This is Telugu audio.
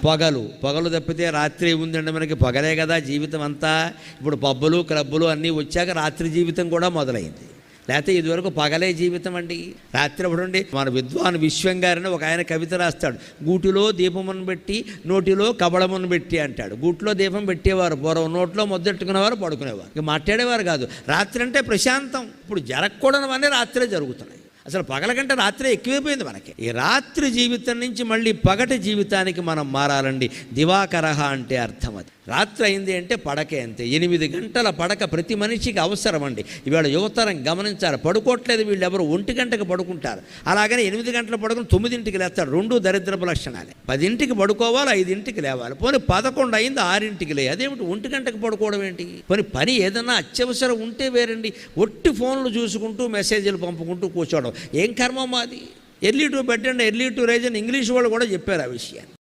పగలు తప్పితే రాత్రి ఉందండి మనకి. పగలే కదా జీవితం అంతా. ఇప్పుడు పబ్బులు క్లబ్బులు అన్నీ వచ్చాక రాత్రి జీవితం కూడా మొదలైంది. లేకపోతే ఇదివరకు పగలే జీవితం అండి. రాత్రి అప్పుడుండి మన విద్వాన్ విశ్వంగారిని ఒక ఆయన కవిత రాస్తాడు. గూటిలో దీపమును పెట్టి నోటిలో కబళమును పెట్టి అంటాడు. గూటిలో దీపం పెట్టేవారు పూర్వం, నోట్లో మొద్దెట్టుకునేవారు, పడుకునేవారు, ఇక మాట్లాడేవారు కాదు. రాత్రి అంటే ప్రశాంతం. ఇప్పుడు జరగకూడనివన్నీ రాత్రే జరుగుతున్నాయి. అసలు పగల కంటే రాత్రే ఎక్కువైపోయింది మనకి. ఈ రాత్రి జీవితం నుంచి మళ్ళీ పగటి జీవితానికి మనం మారాలండి. దివాకరహ అంటే అర్థం అది. రాత్రి అయింది అంటే పడకే అంతే. 8 గంటల పడక ప్రతి మనిషికి అవసరం అండి. ఇవాళ యువతరం గమనించాలి, పడుకోవట్లేదు వీళ్ళు ఎవరు. 1 గంటకు పడుకుంటారు. అలాగనే 8 గంటలు పడుకుని 9ంటికి లేస్తాడు. 2 దరిద్రపు లక్షణాలే. 10ంటికి పడుకోవాలి, 5ంటికి లేవాలి. పోనీ 11 అయింది 6ంటికి లే. అదేమిటి 1 గంటకు పడుకోవడం ఏంటి? పోనీ పని ఏదన్నా అత్యవసరం ఉంటే వేరండి. ఒట్టి ఫోన్లు చూసుకుంటూ మెసేజ్లు పంపుకుంటూ కూర్చోవడం ఏం కర్మ మాది? Early to bed and early to rise అని ఇంగ్లీష్ వాళ్ళు కూడా చెప్పారు ఆ విషయాన్ని.